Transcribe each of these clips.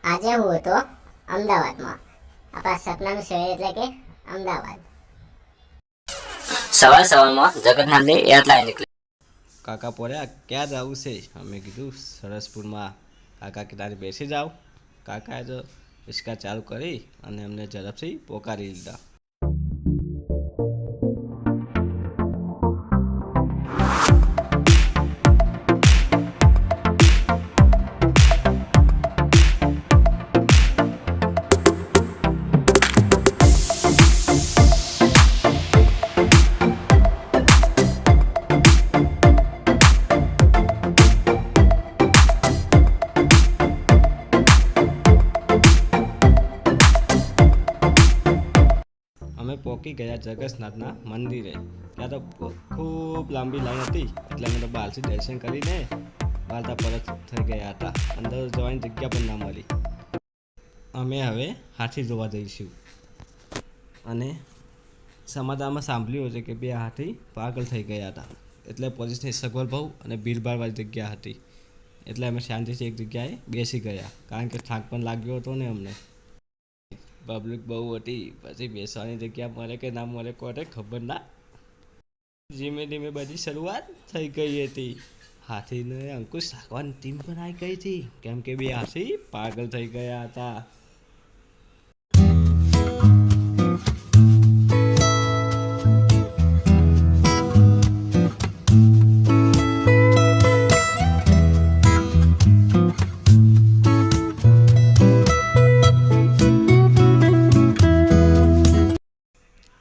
આજે હું હતો અમદાવાદમાં. આપણા સપનાનું શહેર એટલે કે અમદાવાદ. સવારમાં જગન્નાથની એરલાઇન નીકળી. કાકા પોર્યા ક્યાં જવું છે? અમે કીધું સરસપુરમાં. કાકા કિનારે બેસી જાઓ. કાકાએ તો રિક્ષા ચાલુ કરી અને અમને ઝડપથી પોકારી લીધા. અમે પહોંચી ગયા જગન્નાથના મંદિરે. ત્યાં તો ખૂબ લાંબી લાઈન હતી, એટલે અમે તો બહારથી દર્શન કરીને બહારતા પરત થઈ ગયા હતા. અંદર જવાની જગ્યા પણ ના મળી. અમે હવે હાથી જોવા જઈશું. અને સમાચારમાં સાંભળ્યું છે કે 2 હાથી પાગલ થઈ ગયા હતા. એટલે પોલીસની સગવડ બહુ અને ભીડભાડવાળી જગ્યા હતી. એટલે અમે શાંતિથી એક જગ્યાએ બેસી ગયા, કારણ કે થાક પણ લાગ્યો હતો ને અમને. પબ્લિક બહુ હતી, પછી બેસવાની જગ્યા મળે કે ના મળે કોને ખબર ના. ધીમે ધીમે બધી શરૂઆત થઈ ગઈ હતી. હાથીને અંકુશ રાખવાની ટીમ પણ આવી ગઈ હતી, કેમ કે 2 હાથી પાગલ થઈ ગયા હતા.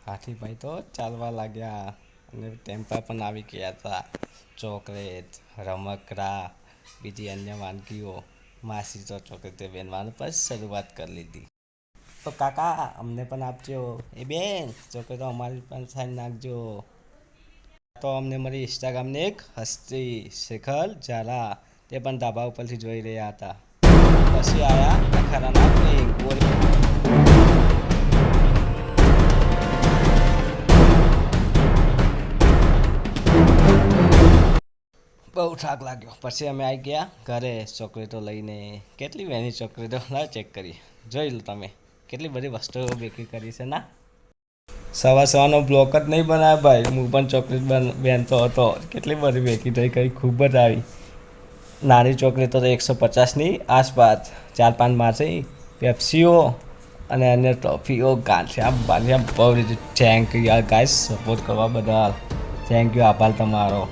હાથીભાઈ તો ચાલવા લાગ્યા અને ટેમ્પા પણ આવી ગયા હતા. ચોકલેટ, રમકડા, બીજી અન્ય વાનગીઓ. માસી તો ચોકલેટ બેનવાનું પણ શરૂઆત કરી લીધી. તો કાકા અમને પણ આપજો. એ બેન ચોકલેટો અમારી પણ સાઈન નાખજો. તો અમને મારી ઇન્સ્ટાગ્રામની એક હસ્તી શેખર ઝાલા, તે પણ ધાબા ઉપરથી જોઈ રહ્યા હતા. પછી આયા નખરાના કિંગ. બહુ થાક લાગ્યો. પછી અમે આવી ગયા ઘરે ચોકલેટો લઈને. કેટલી વહેલી ચોકલેટો ના ચેક કરી, જોઈ લો તમે કેટલી બધી વસ્તુઓ બેકી કરી છે ના. સવારનો બ્લોક જ નહીં બનાવ્યો ભાઈ, હું પણ ચોકલેટ બેનતો હતો. કેટલી બધી બેકી થઈ ગઈ, ખૂબ જ આવી. નાની ચોકલેટો તો 150ની આસપાસ, 4-5 માસી પેપ્સીઓ અને અન્ય ટોફીઓ, ગાંઠિયા બાંઠિયા બહુ રીતે. થેન્ક યુ યાર ગાઈસ, સપોર્ટ કરવા બદલ થેન્ક યુ, આભાર તમારો.